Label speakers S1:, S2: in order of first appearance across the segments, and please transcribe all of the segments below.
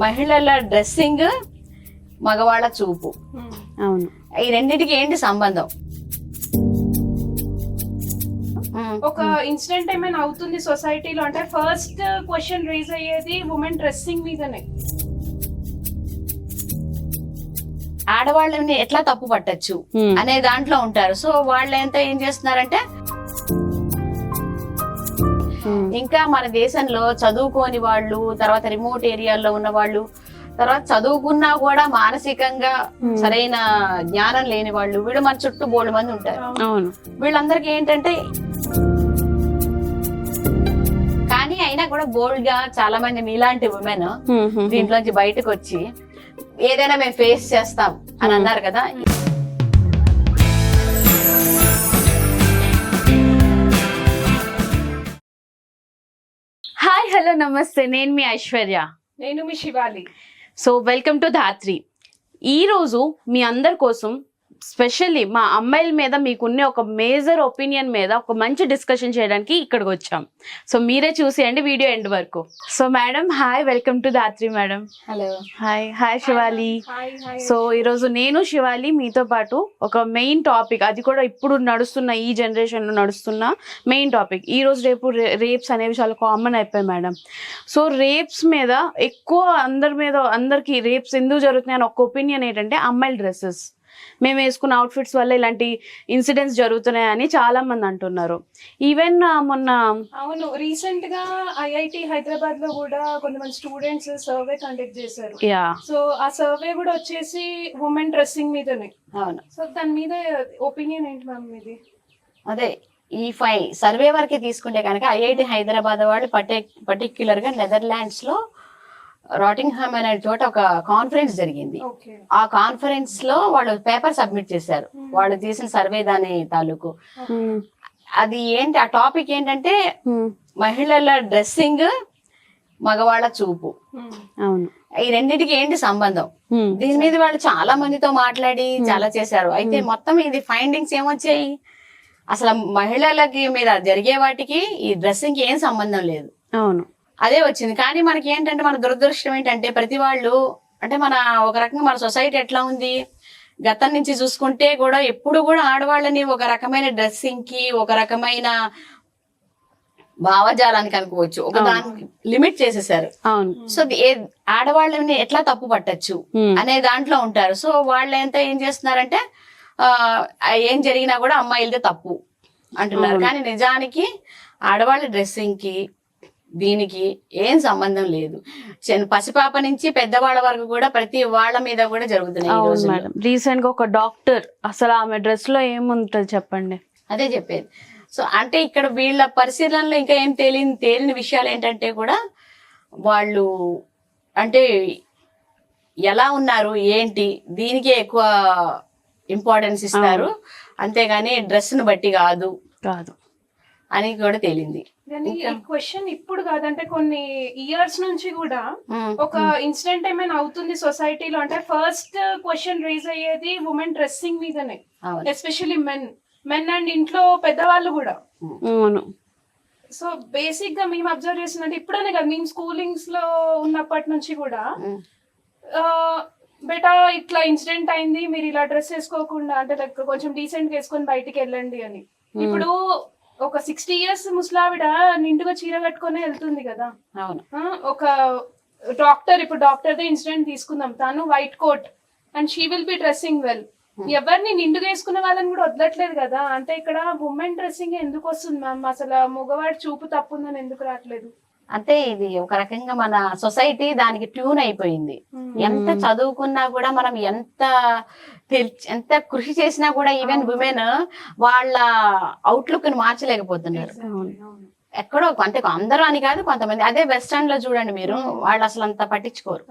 S1: మహిళల డ్రెస్సింగ్, మగవాళ్ళ చూపు.
S2: అవును.
S1: ఈ రెండింటికి ఏంటి సంబంధం?
S3: ఒక ఇన్సిడెంట్ ఏమైనా అవుతుంది సొసైటీలో అంటే ఫస్ట్ క్వశ్చన్ రేజ్ అయ్యేది ఉమెన్ డ్రెస్సింగ్ మీదనే.
S1: ఆడవాళ్ళని ఎట్లా తప్పు పట్టచ్చు అనే దాంట్లో ఉంటారు. సో వాళ్ళు ఏం చేస్తున్నారంటే, ఇంకా మన దేశంలో చదువుకోని వాళ్ళు, తర్వాత రిమోట్ ఏరియాల్లో ఉన్న వాళ్ళు, తర్వాత చదువుకున్నా కూడా మానసికంగా సరైన జ్ఞానం లేని వాళ్ళు, వీళ్ళు మన చుట్టూ బోల్డ్ మంది ఉంటారు.
S2: అవును.
S1: వీళ్ళందరికీ ఏంటంటే, కానీ అయినా కూడా బోల్డ్ గా చాలా మంది మీలాంటి ఉమెన్ దీంట్లోంచి బయటకు వచ్చి ఏదైనా మేము ఫేస్ చేస్తాం అని అన్నారు కదా.
S2: హాయ్, హలో, నమస్తే. నేను మీ ఐశ్వర్య.
S3: నేను మీ శివాలి.
S2: సో వెల్కమ్ టు ధాత్రి. ఈరోజు మీ అందరి కోసం స్పెషల్లీ మా అమ్మాయిల మీద మీకున్న ఒక మేజర్ ఒపీనియన్ మీద ఒక మంచి డిస్కషన్ చేయడానికి ఇక్కడికి వచ్చాం. సో మీరే చూసేయండి వీడియో ఎండ్ వరకు. So madam, hi, welcome to Dhatri madam.
S1: Hello.
S2: Hi. Hi Shivali. So ఈరోజు నేను శివాలి మీతో పాటు ఒక మెయిన్ టాపిక్, అది కూడా ఇప్పుడు నడుస్తున్న ఈ జనరేషన్లో నడుస్తున్న మెయిన్ టాపిక్. ఈ రోజు రేపు రేప్స్ అనేవి చాలా కామన్ అయిపోయాయి మేడం. సో రేప్స్ మీద ఎక్కువ అందరికి రేప్స్ ఎందుకు జరుగుతున్నాయి అని ఒక ఒపీనియన్ ఏంటంటే, అమ్మాయిల డ్రెస్సెస్ మేము వేసుకున్న అవుట్ఫిట్స్ వల్ల ఇలాంటి ఇన్సిడెంట్స్ జరుగుతున్నాయని చాలా మంది అంటున్నారు. ఈవెన్ మొన్న
S3: అవును, రీసెంట్ గా ఐఐటి హైదరాబాద్ లో కూడా కొంతమంది స్టూడెంట్స్ సర్వే కండక్ట్ చేశారు. సో ఆ సర్వే కూడా వచ్చేసి ఉమెన్ డ్రెస్సింగ్ మీదనే.
S1: అవును.
S3: సో దాని మీద ఒపీనియన్ ఏంటి మ్యామ్ మీది?
S1: అదే ఈ సర్వే వరకే తీసుకుంటే కనుక ఐఐటి హైదరాబాద్ వాళ్ళు పర్టిక్యులర్ గా నెదర్లాండ్స్ లో రాటింగ్హామ్ అనే చోట ఒక కాన్ఫరెన్స్ జరిగింది. ఆ కాన్ఫరెన్స్ లో వాళ్ళు పేపర్ సబ్మిట్ చేశారు, వాళ్ళు చేసిన సర్వే దాని తాలూకు. అది ఏంటి, ఆ టాపిక్ ఏంటంటే మహిళల డ్రెస్సింగ్, మగవాళ్ళ చూపు.
S2: అవును.
S1: ఈ రెండింటికి ఏంటి సంబంధం? దీని మీద వాళ్ళు చాలా మందితో మాట్లాడి చాలా చేశారు. అయితే మొత్తం ఇది ఫైండింగ్స్ ఏమొచ్చాయి, అసలు మహిళలకి మీద జరిగే వాటికి ఈ డ్రెస్సింగ్ కి ఏం సంబంధం లేదు.
S2: అవును.
S1: అదే వచ్చింది. కానీ మనకి ఏంటంటే, మన దురదృష్టం ఏంటంటే, ప్రతి వాళ్ళు అంటే మన ఒక రకంగా మన సొసైటీ ఎట్లా ఉంది, గతం నుంచి చూసుకుంటే కూడా ఎప్పుడు కూడా ఆడవాళ్ళని ఒక రకమైన డ్రెస్సింగ్ కి, ఒక రకమైన భావజాలానికి అనుకోవచ్చు, ఒక దానికి లిమిట్ చేసేసారు. సో ఆడవాళ్ళని ఎట్లా తప్పు పట్టచ్చు అనే దాంట్లో ఉంటారు. సో వాళ్ళు ఏం చేస్తున్నారంటే, ఏం జరిగినా కూడా అమ్మాయిలదే తప్పు అంటున్నారు. కానీ నిజానికి ఆడవాళ్ళ డ్రెస్సింగ్ కి దీనికి ఏం సంబంధం లేదు. పసిపాప నుంచి పెద్దవాళ్ళ వరకు కూడా ప్రతి వాళ్ళ మీద కూడా జరుగుతున్నాయి.
S2: రీసెంట్ గా ఒక డాక్టర్, అసలు ఆమె డ్రెస్ లో ఏముంటుంది చెప్పండి.
S1: అదే చెప్పేది. సో అంటే ఇక్కడ వీళ్ళ పరిశీలనలో ఇంకా ఏం తేలిన విషయాలు ఏంటంటే కూడా, వాళ్ళు అంటే ఎలా ఉన్నారు ఏంటి దీనికే ఎక్కువ ఇంపార్టెన్స్ ఇస్తారు, అంతేగాని డ్రెస్ ను బట్టి కాదు అని కూడా తేలింది.
S3: క్వశ్చన్ ఇప్పుడు కాదంటే కొన్ని ఇయర్స్ నుంచి కూడా ఒక ఇన్సిడెంట్ ఏమైనా అవుతుంది సొసైటీలో అంటే ఫస్ట్ క్వశ్చన్ రేజ్ అయ్యేది ఉమెన్ డ్రెస్సింగ్ మీదనే. ఎస్పెషల్లీ మెన్ అండ్ ఇంట్లో పెద్దవాళ్ళు కూడా. సో బేసిక్ గా మేము అబ్జర్వ్ చేసినట్టు ఇప్పుడనే కదా, మేము స్కూలింగ్స్ లో ఉన్నప్పటి నుంచి కూడా బేటా ఇట్లా ఇన్సిడెంట్ అయింది, మీరు ఇలా డ్రెస్ వేసుకోకుండా అంటే లైక్ కొంచెం డీసెంట్ గా వేసుకొని బయటికి వెళ్ళండి అని. ఇప్పుడు ఒక 60 years ముసలావిడ నిండుగా చీర కట్టుకునే వెళ్తుంది కదా. ఒక డాక్టర్, ఇప్పుడు డాక్టర్ ఇన్సిడెంట్ తీసుకుందాం, తను white coat and she will be dressing well. ఎవరిని నిండుగా వేసుకునే వాళ్ళని కూడా వదలట్లేదు కదా. అంటే ఇక్కడ ఉమెన్ డ్రెస్సింగ్ ఎందుకు వస్తుంది మ్యామ్? అసలు మగవాడి చూపు తప్పుందని ఎందుకు రావట్లేదు?
S1: అంటే ఇది ఒక రకంగా మన సొసైటీ దానికి ట్యూన్ అయిపోయింది. ఎంత చదువుకున్నా కూడా, మనం ఎంత కృషి చేసినా కూడా ఈవెన్ విమెన్ వాళ్ళ అవుట్లుక్ ని మార్చలేకపోతున్నారు. ఎక్కడో అంటే అందరూ అని కాదు, కొంతమంది. అదే వెస్టర్న్ లో చూడండి మీరు, వాళ్ళు అసలు అంత పట్టించుకోరు.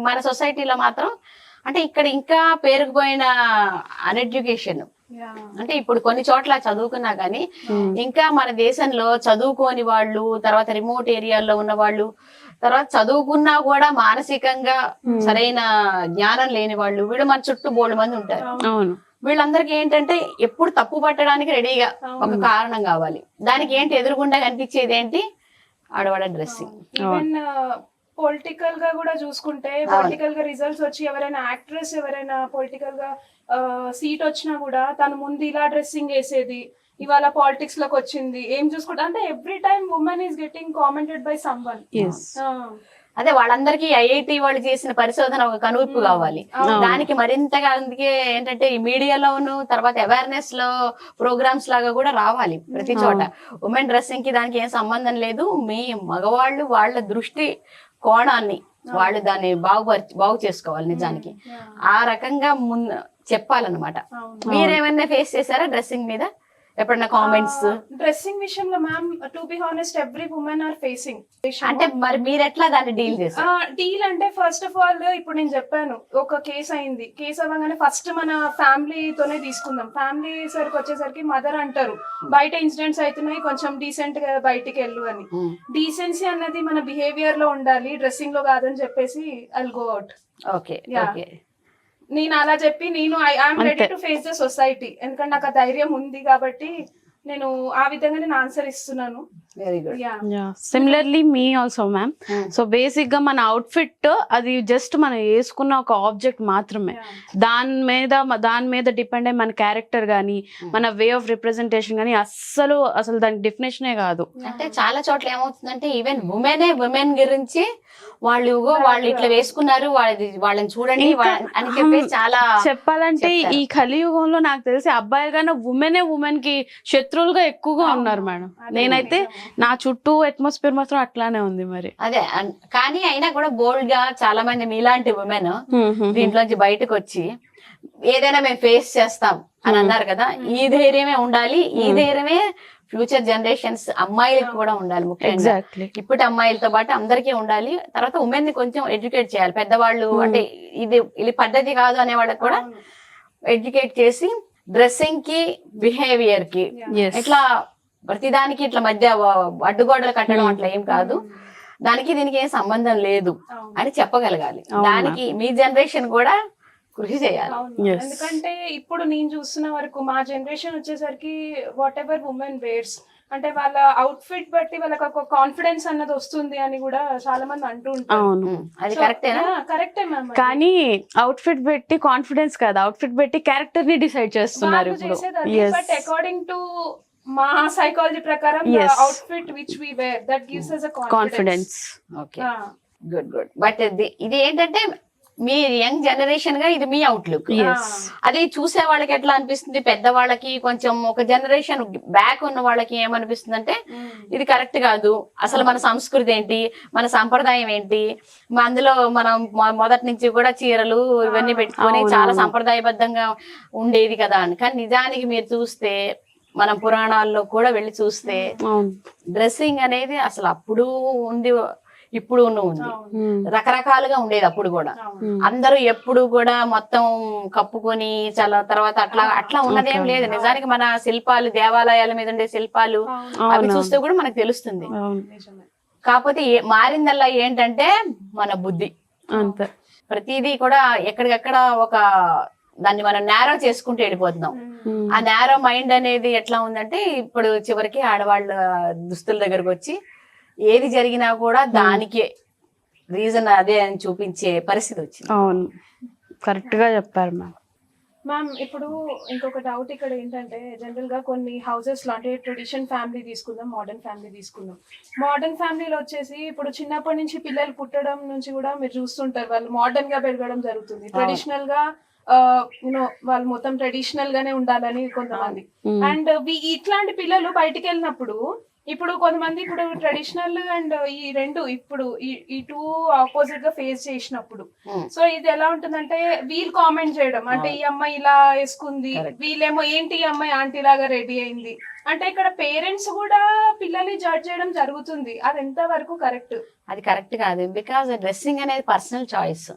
S1: మన సొసైటీలో మాత్రం అంటే ఇక్కడ ఇంకా పేరుకుపోయిన అన్ఎడ్యుకేషన్. అంటే ఇప్పుడు కొన్ని చోట్ల చదువుకున్నా కానీ ఇంకా మన దేశంలో చదువుకోని వాళ్ళు, తర్వాత రిమోట్ ఏరియాల్లో ఉన్న వాళ్ళు, తర్వాత చదువుకున్నా కూడా మానసికంగా సరైన జ్ఞానం లేని వాళ్ళు, వీళ్ళు మన చుట్టూ బోల్డ్ మంది ఉంటారు. వీళ్ళందరికీ ఏంటంటే ఎప్పుడు తప్పు పట్టడానికి రెడీగా ఒక కారణం కావాలి. దానికి ఏంటి ఎదురుగుండా కనిపించేది ఏంటి, ఆడవాళ్ళ డ్రెస్సింగ్.
S3: పొలిటికల్ గా కూడా చూసుకుంటే పొలిటికల్ గా రిజల్ట్స్ వచ్చి ఎవరైనా యాక్ట్రెస్ ఎవరైనా పొలిటికల్ గా సీట్ వచ్చినా కూడా తను ముందు ఇలా డ్రెస్సింగ్ వేసేది, ఇవాళ పాలిటిక్స్ లోకి వచ్చింది, ఏం చూసుకుంటా అంటే every time women is getting commented by someone.
S1: అదే వాళ్ళందరికీ ఐఐటి వాళ్ళు చేసిన పరిశోధన ఒక కనువిప్పు కావాలి. దానికి మరింతగా అందుకే ఏంటంటే ఈ మీడియాలోను తర్వాత అవేర్నెస్ లో ప్రోగ్రామ్స్ లాగా కూడా రావాలి ప్రతి చోట. ఉమెన్ డ్రెస్సింగ్ కి దానికి ఏం సంబంధం లేదు. మీ మగవాళ్ళు వాళ్ళ దృష్టి కోణాన్ని వాళ్ళు దాన్ని బాగు చేసుకోవాలి నిజానికి. ఆ రకంగా చెప్పాలన్నమాట. మీరేమైనా ఫేస్ చేశారా డ్రెస్సింగ్ మీద ఎప్పుడన్నా కామెంట్స్?
S3: డ్రెస్సింగ్ విషయంలో ma'am to be honest every women are facing.
S1: అంటే మరి మీరు ఎట్లా దాన్ని డీల్ చేస్తారు?
S3: డీల్ అంటే ఫస్ట్ ఆఫ్ ఆల్ ఇప్పుడు నేను చెప్పాను ఒక కేసు అయింది. కేసు అవ్వగానే ఫస్ట్ మన ఫ్యామిలీతోనే తీసుకుందాం. ఫ్యామిలీ సరికి వచ్చేసరికి మదర్ అంటారు బయట ఇన్సిడెంట్స్ అవుతున్నాయి కొంచెం డీసెంట్ గా బయటికి వెళ్ళు అని. డీసెన్సీ అన్నది మన బిహేవియర్ లో ఉండాలి, డ్రెస్సింగ్ లో కాదని చెప్పేసి I'll go out.
S1: Okay okay.
S3: నేను అలా చెప్పి నేను I'm ready to face the society, ఎందుకంటే నాకు ఆ ధైర్యం ఉంది కాబట్టి నేను ఆ విధంగా నేను ఆన్సర్ ఇస్తున్నాను.
S1: Very good.
S2: Similarly me also ma'am. So basic గా మన అవుట్ఫిట్ అది జస్ట్ మనం వేసుకున్న ఒక ఆబ్జెక్ట్ మాత్రమే. దాని మీద డిపెండ్ అయ్యి మన క్యారెక్టర్ గానీ మన వే ఆఫ్ రిప్రజెంటేషన్ గానీ అసలు దాని డెఫినేషనే కాదు.
S1: అంటే చాలా చోట్ల ఏమవుతుందంటే ఈవెన్ ఉమెన్ గురించి వాళ్ళు ఇట్లా వేసుకున్నారు వాళ్ళని చూడండి అని చెప్పేసి చాలా
S2: చెప్పాలంటే ఈ కలియుగంలో నాకు తెలిసి అబ్బాయిలు కన్నా ఉమెన్ కి శత్రువులుగా ఎక్కువగా ఉన్నారు మేడం. నేనైతే నా చుట్టూ అట్మాస్ఫియర్ మాత్రం అట్లానే ఉంది మరి.
S1: అదే కానీ అయినా కూడా బోల్డ్ గా చాలా మంది మీలాంటి ఉమెన్ దీంట్లోంచి బయటకు వచ్చి ఏదైనా మేము ఫేస్ చేస్తాం అని అన్నారు కదా. ఈ ధైర్యమే ఉండాలి. ఈ ధైర్యమే ఫ్యూచర్ జనరేషన్స్ అమ్మాయిలకు కూడా ఉండాలి. ముఖ్యంగా ఇప్పటి అమ్మాయిలతో పాటు అందరికీ ఉండాలి. తర్వాత ఉమెన్ ని కొంచెం ఎడ్యుకేట్ చేయాలి. పెద్దవాళ్ళు అంటే ఇది పద్ధతి కాదు అనే వాళ్ళకి కూడా ఎడ్యుకేట్ చేసి డ్రెస్సింగ్ కి బిహేవియర్ కి ఇట్లా ప్రతిదానికి ఇట్లా మధ్య అడ్డుగోడలు కట్టడం అట్లా ఏం కాదు, దానికి దీనికి ఏం సంబంధం లేదు అని చెప్పగలగాలి. దానికి మీ జనరేషన్ కూడా కృషి చేయాలి.
S3: ఎందుకంటే ఇప్పుడు నేను చూస్తున్న వరకు మా జనరేషన్ వచ్చేసరికి వాట్ ఎవర్ ఉమెన్ వేర్స్ అంటే వాళ్ళ అవుట్ ఫిట్ బట్టి వాళ్ళకి ఒక కాన్ఫిడెన్స్ అన్నది వస్తుంది అని కూడా చాలా మంది అంటూ ఉంటారు.
S1: అది కరెక్టేనా?
S3: కరెక్టే మ్యామ్.
S2: కానీ అవుట్ ఫిట్ పెట్టి కాన్ఫిడెన్స్ కాదు, అవుట్ ఫిట్ పెట్టి క్యారెక్టర్ ని డిసైడ్ చేస్తున్నారు ఇప్పుడు.
S3: బట్ అకార్డింగ్ టు మా సైకాలజీ ప్రకారం outfit which we wear that gives us a
S2: confidence.
S1: Okay good. But ఇది ఏంటంటే మీ యంగ్ జనరేషన్ గా ఇది మీ అవుట్లుక్. అది చూసే వాళ్ళకి ఎట్లా అనిపిస్తుంది, పెద్దవాళ్ళకి కొంచెం ఒక జనరేషన్ బ్యాక్ ఉన్న వాళ్ళకి ఏమనిపిస్తుంది అంటే ఇది కరెక్ట్ కాదు, అసలు మన సంస్కృతి ఏంటి, మన సంప్రదాయం ఏంటి, అందులో మనం మొదటి నుంచి కూడా చీరలు ఇవన్నీ పెట్టుకొని చాలా సంప్రదాయబద్ధంగా ఉండేది కదా అని. కానీ నిజానికి మీరు చూస్తే మనం పురాణాల్లో కూడా వెళ్ళి చూస్తే డ్రెస్సింగ్ అనేది అసలు అప్పుడు ఉంది ఇప్పుడు ఉంది, రకరకాలుగా ఉండేది అప్పుడు కూడా. అందరూ ఎప్పుడు కూడా మొత్తం కప్పుకొని చాలా తర్వాత అట్లా ఉన్నదేం లేదు. నిజానికి మన శిల్పాలు దేవాలయాల మీద ఉండే శిల్పాలు అవి చూస్తే కూడా మనకు తెలుస్తుంది. కాకపోతే మారిందల్లా ఏంటంటే మన బుద్ధి.
S2: అంతే,
S1: ప్రతిదీ కూడా ఎక్కడికెక్కడ ఒక దాన్ని మనం నేరో చేసుకుంటూ వెళ్ళిపోతున్నాం. ఆ నేరో మైండ్ అనేది ఎట్లా ఉందంటే ఇప్పుడు చివరికి ఆడవాళ్ళ దుస్తుల దగ్గరకు వచ్చి ఏది జరిగినా కూడా దానికే రీజన్ అదే అని చూపించే పరిస్థితి వచ్చింది.
S2: అవును, కరెక్ట్ గా చెప్పారు
S3: మ్యామ్. ఇప్పుడు ఇంకొక డౌట్ ఇక్కడ ఏంటంటే జనరల్ గా కొన్ని హౌసెస్ లో అంటే ట్రెడిషన్ ఫ్యామిలీ తీసుకుందాం, మోడర్న్ ఫ్యామిలీ తీసుకుందాం. మోడర్న్ ఫ్యామిలీలో వచ్చేసి ఇప్పుడు చిన్నప్పటి నుంచి పిల్లలు పుట్టడం నుంచి కూడా మీరు చూస్తుంటారు వాళ్ళు మోడర్న్ గా పెరగడం జరుగుతుంది. ట్రెడిషనల్ గా వాళ్ళు మొత్తం ట్రెడిషనల్ గానే ఉండాలని కొంతమంది. అండ్ ఇట్లాంటి పిల్లలు బయటికి వెళ్ళినప్పుడు ఇప్పుడు కొంతమంది ఇప్పుడు ట్రెడిషనల్ అండ్ ఈ రెండు ఇప్పుడు ఈ టూ ఆపోజిట్ గా ఫేస్ చేసినప్పుడు సో ఇది ఎలా ఉంటుందంటే వీళ్ళు కామెంట్ చేయడం అంటే ఈ అమ్మాయి ఇలా వేసుకుంది, వీళ్ళేమో ఏంటి ఈ అమ్మాయి ఆంటీ లాగా రెడీ అయింది అంటే ఇక్కడ పేరెంట్స్ కూడా పిల్లల్ని జడ్జ్ చేయడం జరుగుతుంది. అది ఎంత వరకు కరెక్ట్?
S1: అది కరెక్ట్ కాదు. బికాస్ డ్రెస్సింగ్ అనేది పర్సనల్ చాయిస్,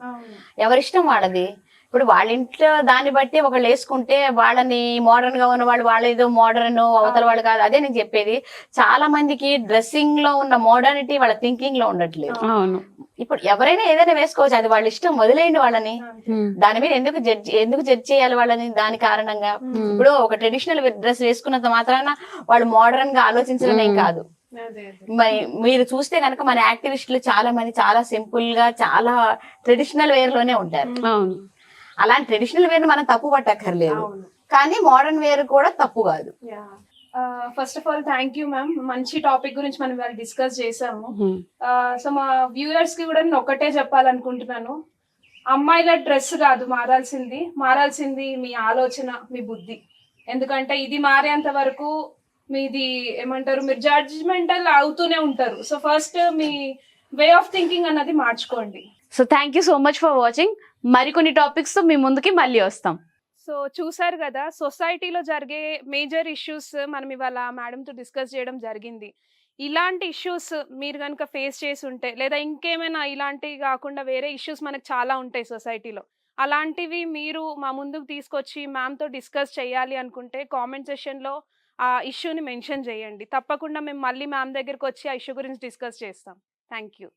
S1: ఎవరిష్టం వాళ్ళది. ఇప్పుడు వాళ్ళ ఇంట్లో దాన్ని బట్టి ఒకళ్ళు వేసుకుంటే వాళ్ళని మోడర్న్ గా ఉన్న వాళ్ళు ఏదో మోడర్న్ అవతల వాళ్ళు కాదు. అదే నేను చెప్పేది, చాలా మందికి డ్రెస్సింగ్ లో ఉన్న మోడర్నిటీ వాళ్ళ థింకింగ్ లో ఉండట్లేదు. ఇప్పుడు ఎవరైనా ఏదైనా వేసుకోవచ్చు, అది వాళ్ళ ఇష్టం, వదిలేయండి వాళ్ళని. దాని మీద ఎందుకు జడ్జ్ చేయాలి వాళ్ళని దాని కారణంగా? ఇప్పుడు ఒక ట్రెడిషనల్ డ్రెస్ వేసుకున్నంత మాత్రాన వాళ్ళు మోడర్న్ గా ఆలోచించడం ఏం కాదు.
S3: అదే అదే.
S1: మీరు చూస్తే కనుక మన యాక్టివిస్టులు చాలా మంది చాలా సింపుల్ గా చాలా ట్రెడిషనల్ వేర్ లోనే ఉంటారు.
S2: అవును.
S1: అలాంటి ట్రెడిషనల్ వేర్ మనం తప్పు పట్టక్కర్లేదు,
S3: అవును.
S1: కానీ మోడర్న్ వేర్ కూడా తప్పు కాదు.
S3: First of all thank you ma'am, మంచి టాపిక్ గురించి మనం ఇవాళ డిస్కస్ చేసాము. సో మా వ్యూయర్స్ కి కూడా నేను ఒక్కటే చెప్పాలనుకుంటున్నాను, అమ్మాయిల డ్రెస్ కాదు మారాల్సింది మీ ఆలోచన, మీ బుద్ధి. ఎందుకంటే ఇది మారేంత వరకు మీది ఏమంటారు, మీరు జడ్జ్మెంటల్ అవుతూనే ఉంటారు. So first me way of thinking అన్నది మార్చుకోండి.
S2: So thank you so much for watching. మరికొన్ని టాపిక్స్ తో మీ ముందుకి మళ్ళీ వస్తాం.
S3: సో చూసారు కదా, సొసైటీలో జరిగే మేజర్ ఇష్యూస్ మనం ఇవాళ మేడంతో డిస్కస్ చేయడం జరిగింది. ఇలాంటి ఇష్యూస్ మీరు కనుక ఫేస్ చేసి ఉంటే, లేదా ఇంకేమైనా ఇలాంటివి కాకుండా వేరే ఇష్యూస్ మనకు చాలా ఉంటాయి సొసైటీలో, అలాంటివి మీరు మా ముందుకు తీసుకొచ్చి మ్యామ్తో డిస్కస్ చేయాలి అనుకుంటే కామెంట్ సెషన్లో ఆ ఇష్యూని మెన్షన్ చేయండి. తప్పకుండా మేము మళ్ళీ మ్యామ్ దగ్గరికి వచ్చి ఆ ఇష్యూ గురించి డిస్కస్ చేస్తాం. Thank you.